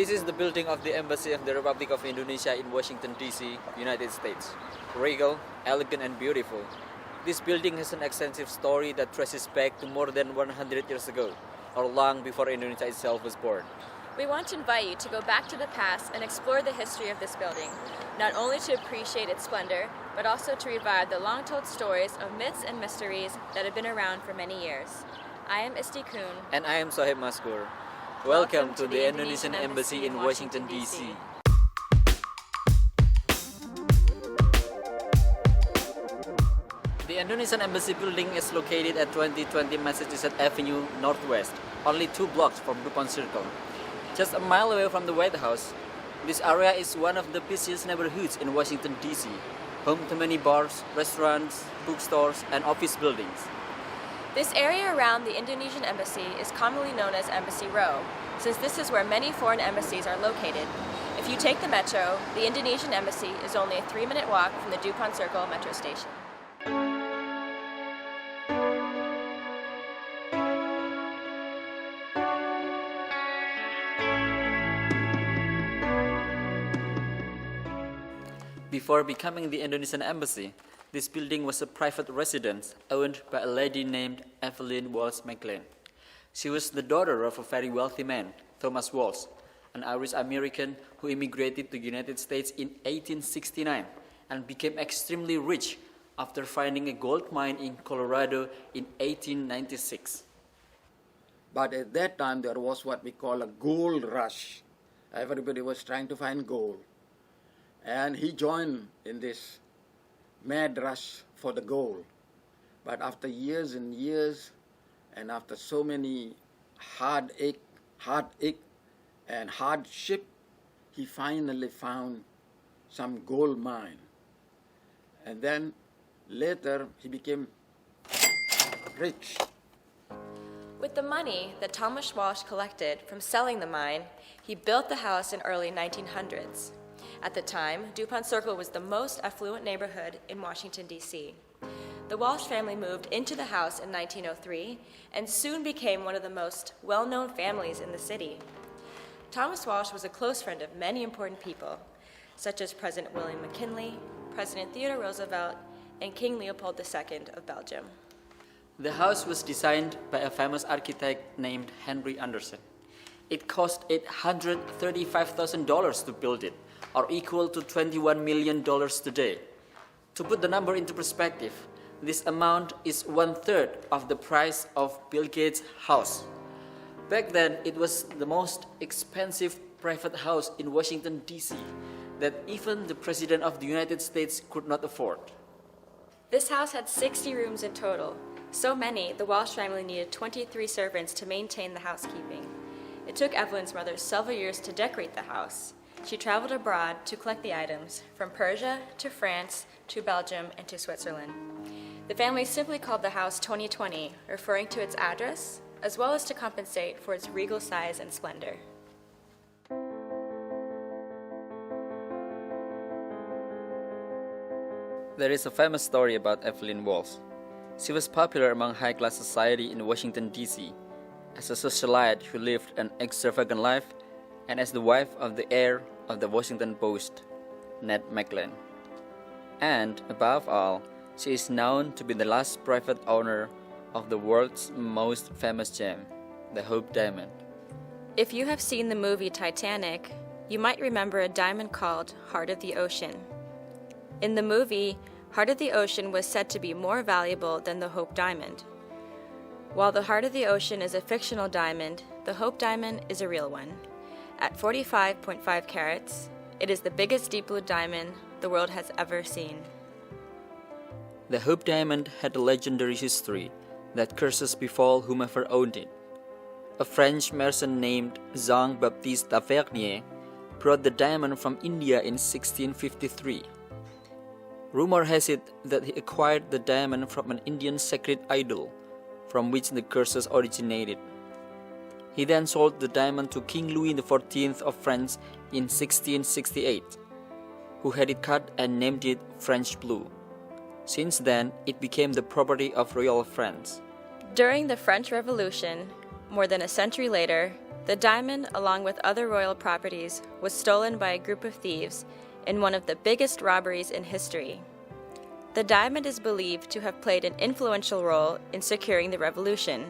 This is the building of the Embassy of the Republic of Indonesia in Washington, D.C., United States. Regal, elegant and beautiful. This building has an extensive story that traces back to more than 100 years ago, or long before Indonesia itself was born. We want to invite you to go back to the past and explore the history of this building, not only to appreciate its splendor, but also to revive the long-told stories of myths and mysteries that have been around for many years. I am Isti Kuhn. And I am Shohib Masykur. Welcome to the Indonesian Embassy in Washington, D.C. The Indonesian Embassy building is located at 2020 Massachusetts Avenue Northwest, only 2 blocks from DuPont Circle. Just a mile away from the White House, this area is one of the busiest neighborhoods in Washington, D.C., home to many bars, restaurants, bookstores, and office buildings. This area around the Indonesian Embassy is commonly known as Embassy Row, since this is where many foreign embassies are located. If you take the metro, the Indonesian Embassy is only a 3-minute walk from the DuPont Circle metro station. Before becoming the Indonesian Embassy, this building was a private residence owned by a lady named Evelyn Wolf McLean. She was the daughter of a very wealthy man, Thomas Walsh, an Irish-American who immigrated to the United States in 1869 and became extremely rich after finding a gold mine in Colorado in 1896. But at that time, there was what we call a gold rush. Everybody was trying to find gold. And he joined in this mad rush for the gold. But after years and years, and after so many heartache and hardship, he finally found some gold mine. And then later, he became rich. With the money that Thomas Walsh collected from selling the mine, he built the house in early 1900s. At the time, DuPont Circle was the most affluent neighborhood in Washington, D.C. The Walsh family moved into the house in 1903 and soon became one of the most well-known families in the city. Thomas Walsh was a close friend of many important people, such as President William McKinley, President Theodore Roosevelt, and King Leopold II of Belgium. The house was designed by a famous architect named Henry Anderson. It cost $835,000 to build it, or equal to $21 million today. To put the number into perspective, this amount is 1/3 of the price of Bill Gates' house. Back then, it was the most expensive private house in Washington, D.C. that even the President of the United States could not afford. This house had 60 rooms in total, so many the Walsh family needed 23 servants to maintain the housekeeping. It took Evelyn's mother several years to decorate the house. She traveled abroad to collect the items, from Persia to France to Belgium and to Switzerland. The family simply called the house 2020, referring to its address, as well as to compensate for its regal size and splendor. There is a famous story about Evelyn Wolf. She was popular among high-class society in Washington, D.C. as a socialite who lived an extravagant life and as the wife of the heir of the Washington Post, Ned McLean. And, above all, she is known to be the last private owner of the world's most famous gem, the Hope Diamond. If you have seen the movie Titanic, you might remember a diamond called Heart of the Ocean. In the movie, Heart of the Ocean was said to be more valuable than the Hope Diamond. While the Heart of the Ocean is a fictional diamond, the Hope Diamond is a real one. At 45.5 carats, it is the biggest deep blue diamond the world has ever seen. The Hope Diamond had a legendary history that curses befall whomever owned it. A French merchant named Jean-Baptiste Tavernier brought the diamond from India in 1653. Rumor has it that he acquired the diamond from an Indian sacred idol, from which the curses originated. He then sold the diamond to King Louis XIV of France in 1668, who had it cut and named it French blue. Since then, it became the property of royal France. During the French Revolution, more than a century later, The diamond, along with other royal properties, was stolen by a group of thieves in one of the biggest robberies in history. The diamond is believed to have played an influential role in securing the revolution.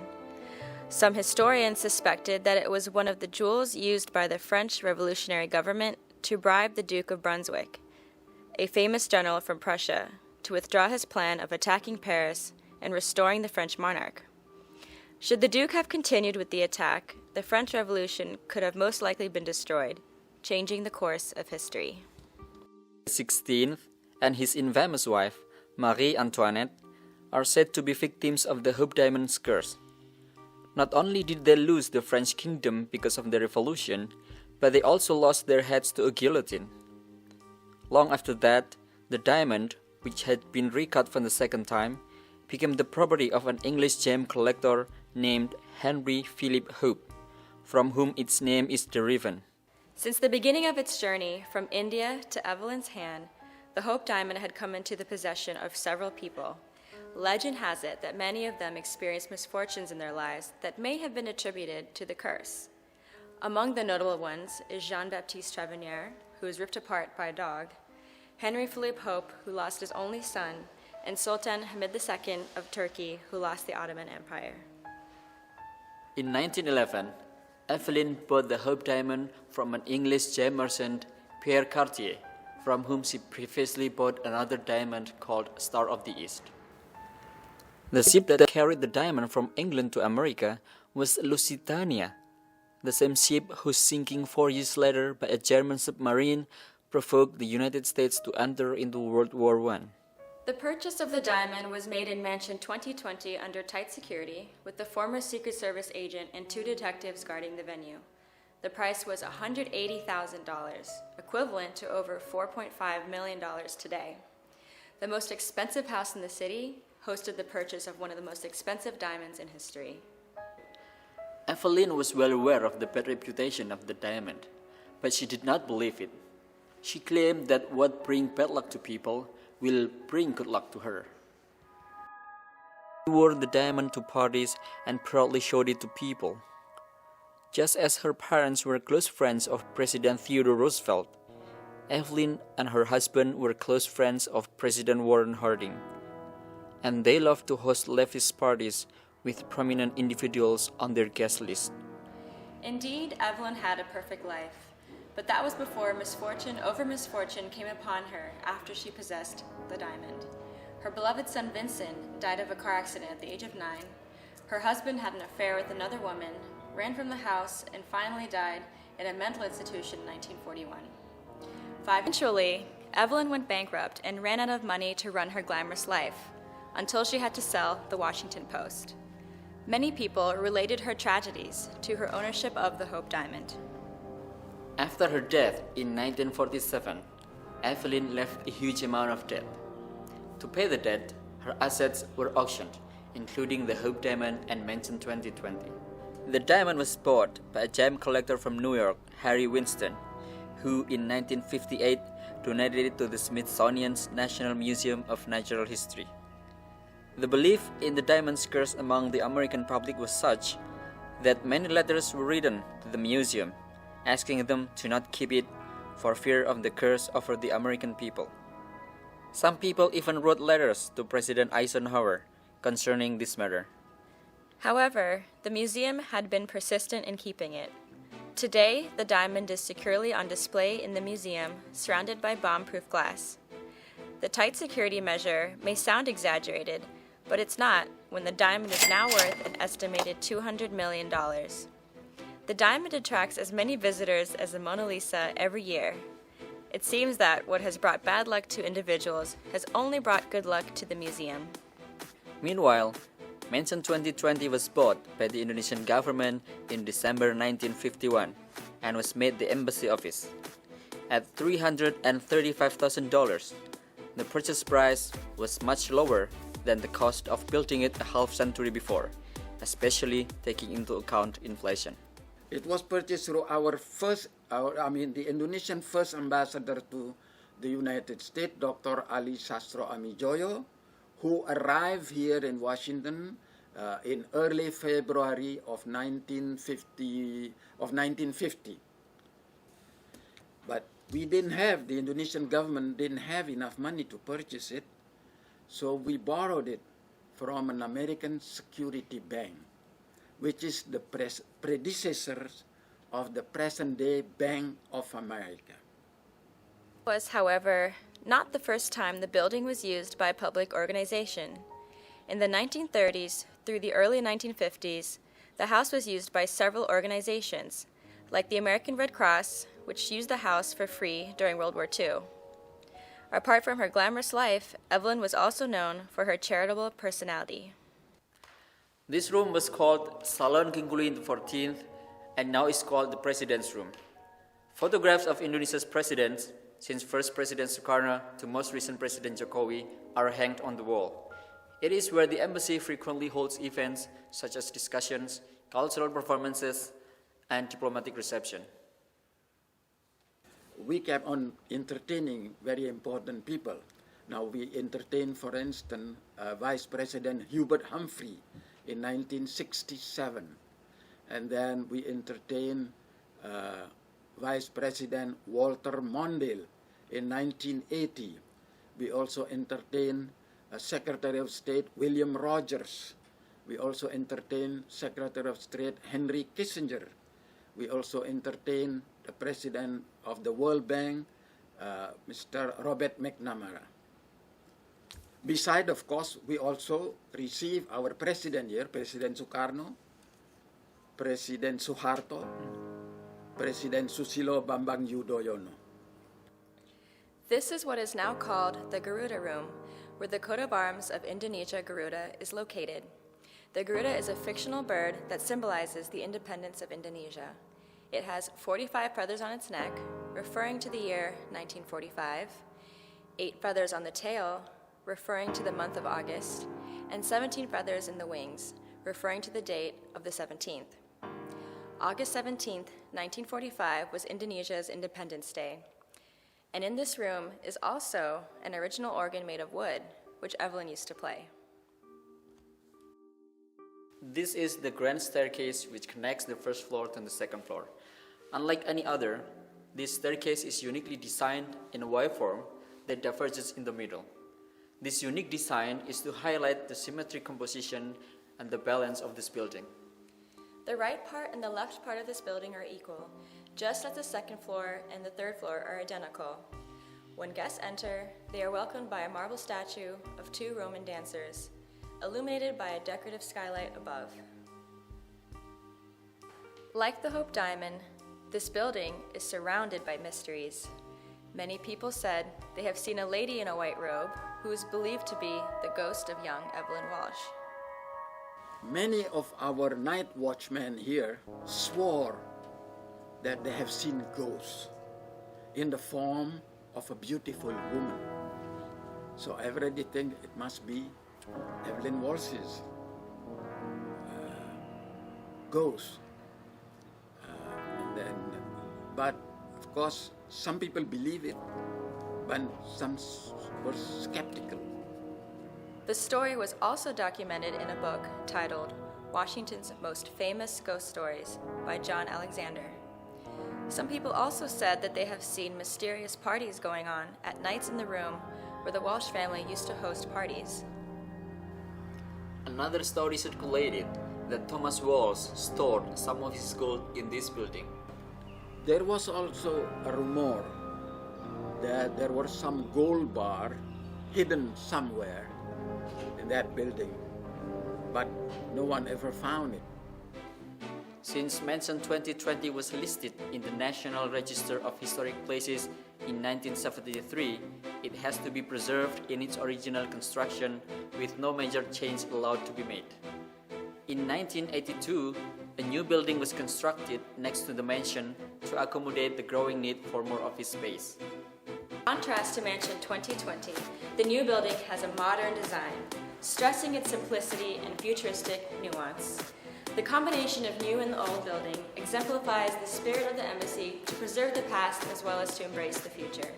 Some historians suspected that it was one of the jewels used by the French revolutionary government to bribe the Duke of Brunswick, a famous general from Prussia, to withdraw his plan of attacking Paris and restoring the French monarch. Should the Duke have continued with the attack, the French Revolution could have most likely been destroyed, changing the course of history. The 16th and his infamous wife, Marie Antoinette, are said to be victims of the Hope Diamond's curse. Not only did they lose the French kingdom because of the revolution, but they also lost their heads to a guillotine. Long after that, the diamond, which had been recut for the second time, became the property of an English gem collector named Henry Philip Hope, from whom its name is derived. Since the beginning of its journey from India to Evelyn's hand, the Hope Diamond had come into the possession of several people. Legend has it that many of them experienced misfortunes in their lives that may have been attributed to the curse. Among the notable ones is Jean-Baptiste Charbonnier, who was ripped apart by a dog, Henry Philippe Hope, who lost his only son, and Sultan Hamid II of Turkey, who lost the Ottoman Empire. In 1911, Evelyn bought the Hope Diamond from an English gem merchant, Pierre Cartier, from whom she previously bought another diamond called Star of the East. The ship that carried the diamond from England to America was Lusitania, the same ship whose sinking 4 years later by a German submarine provoked the United States to enter into World War I. The purchase of the diamond was made in Mansion 2020 under tight security, with the former Secret Service agent and 2 detectives guarding the venue. The price was $180,000, equivalent to over $4.5 million today. The most expensive house in the city hosted the purchase of one of the most expensive diamonds in history. Evelyn was well aware of the bad reputation of the diamond, but she did not believe it. She claimed that what brings bad luck to people will bring good luck to her. She wore the diamond to parties and proudly showed it to people. Just as her parents were close friends of President Theodore Roosevelt, Evelyn and her husband were close friends of President Warren Harding, and they loved to host lavish parties with prominent individuals on their guest list. Indeed, Evelyn had a perfect life, but that was before misfortune over misfortune came upon her after she possessed the diamond. Her beloved son Vincent died of a car accident at the age of 9. Her husband had an affair with another woman, ran from the house, and finally died in a mental institution in 1941. Eventually, Evelyn went bankrupt and ran out of money to run her glamorous life, until she had to sell the Washington Post. Many people related her tragedies to her ownership of the Hope Diamond. After her death in 1947, Evelyn left a huge amount of debt. To pay the debt, her assets were auctioned, including the Hope Diamond and Mansion 2020. The diamond was bought by a gem collector from New York, Harry Winston, who in 1958 donated it to the Smithsonian's National Museum of Natural History. The belief in the diamond's curse among the American public was such that many letters were written to the museum, asking them to not keep it for fear of the curse over the American people. Some people even wrote letters to President Eisenhower concerning this matter. However, the museum had been persistent in keeping it. Today, the diamond is securely on display in the museum, surrounded by bomb-proof glass. The tight security measure may sound exaggerated, but it's not when the diamond is now worth an estimated $200 million. The diamond attracts as many visitors as the Mona Lisa every year. It seems that what has brought bad luck to individuals has only brought good luck to the museum. Meanwhile, Mansion 2020 was bought by the Indonesian government in December 1951 and was made the embassy office. At $335,000, the purchase price was much lower than the cost of building it a half century before, especially taking into account inflation. It was purchased through the Indonesian first ambassador to the United States, Dr. Ali Sastro Amijoyo, who arrived here in Washington in early February of 1950. But we didn't have, the Indonesian government didn't have enough money to purchase it, so we borrowed it from an American security bank, which is the predecessor of the present-day Bank of America. It was, however, not the first time the building was used by a public organization. In the 1930s through the early 1950s, the house was used by several organizations, like the American Red Cross, which used the house for free during World War II. Apart from her glamorous life, Evelyn was also known for her charitable personality. This room was called Salon Kinggulin XIV and now is called the President's Room. Photographs of Indonesia's presidents, since first President Sukarno to most recent President Jokowi, are hanged on the wall. It is where the embassy frequently holds events such as discussions, cultural performances, and diplomatic reception. We kept on entertaining very important people. Now we entertained, for instance, Vice President Hubert Humphrey in 1967. And then we entertained Vice President Walter Mondale in 1980. We also entertained Secretary of State William Rogers. We also entertained Secretary of State Henry Kissinger. We also entertained the President of the World Bank, Mr. Robert McNamara. Besides, of course, we also received our president here, President Sukarno, President Suharto, President Susilo Bambang Yudhoyono. This is what is now called the Garuda Room, where the coat of arms of Indonesia Garuda is located. The Garuda is a fictional bird that symbolizes the independence of Indonesia. It has 45 feathers on its neck, referring to the year 1945, 8 feathers on the tail, referring to the month of August, and 17 feathers in the wings, referring to the date of the 17th. August 17th, 1945 was Indonesia's Independence Day. And in this room is also an original organ made of wood, which Evelyn used to play. This is the grand staircase which connects the first floor to the second floor. Unlike any other, this staircase is uniquely designed in a Y form that diverges in the middle. This unique design is to highlight the symmetric composition and the balance of this building. The right part and the left part of this building are equal, just as the second floor and the third floor are identical. When guests enter, they are welcomed by a marble statue of 2 Roman dancers, illuminated by a decorative skylight above. Like the Hope Diamond, this building is surrounded by mysteries. Many people said they have seen a lady in a white robe who is believed to be the ghost of young Evelyn Walsh. Many of our night watchmen here swore that they have seen ghosts in the form of a beautiful woman. So I already think it must be Evelyn Wolf's ghost. But of course, some people believe it, but some were skeptical. The story was also documented in a book titled Washington's Most Famous Ghost Stories by John Alexander. Some people also said that they have seen mysterious parties going on at nights in the room where the Walsh family used to host parties. Another story circulated that Thomas Walsh stored some of his gold in this building. There was also a rumor that there was some gold bar hidden somewhere in that building, but no one ever found it. Since Mansion 2020 was listed in the National Register of Historic Places in 1973, it has to be preserved in its original construction with no major change allowed to be made. In 1982, a new building was constructed next to the mansion to accommodate the growing need for more office space. In contrast to Mansion 2020, the new building has a modern design, stressing its simplicity and futuristic nuance. The combination of new and the old building exemplifies the spirit of the embassy to preserve the past as well as to embrace the future.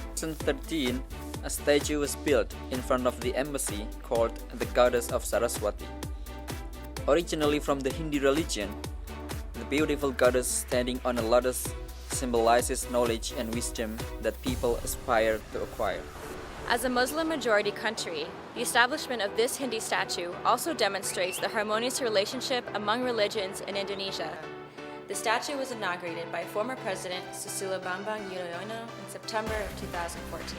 In 2013, a statue was built in front of the embassy called the Goddess of Saraswathi. Originally from the Hindi religion, the beautiful goddess standing on a lotus symbolizes knowledge and wisdom that people aspire to acquire. As a Muslim-majority country, the establishment of this Hindi statue also demonstrates the harmonious relationship among religions in Indonesia. The statue was inaugurated by former President Susilo Bambang Yudhoyono in September of 2014.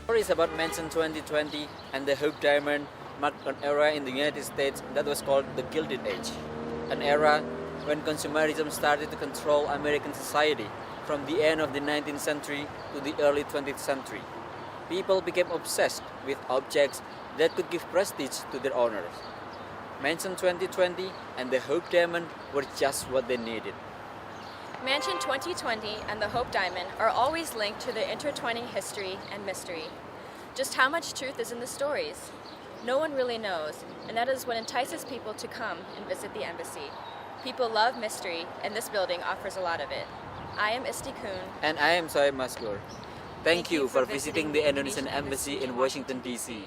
Stories about Mansion 2020 and the Hope Diamond marked an era in the United States that was called the Gilded Age, an era when consumerism started to control American society from the end of the 19th century to the early 20th century. People became obsessed with objects that could give prestige to their owners. Mansion 2020 and the Hope Diamond were just what they needed. Mansion 2020 and the Hope Diamond are always linked to the intertwining history and mystery. Just how much truth is in the stories? No one really knows, and that is what entices people to come and visit the embassy. People love mystery, and this building offers a lot of it. I am Isti Kuhn. And I am Shohib Masykur. Thank you for visiting the Indonesian Embassy in Washington, D.C.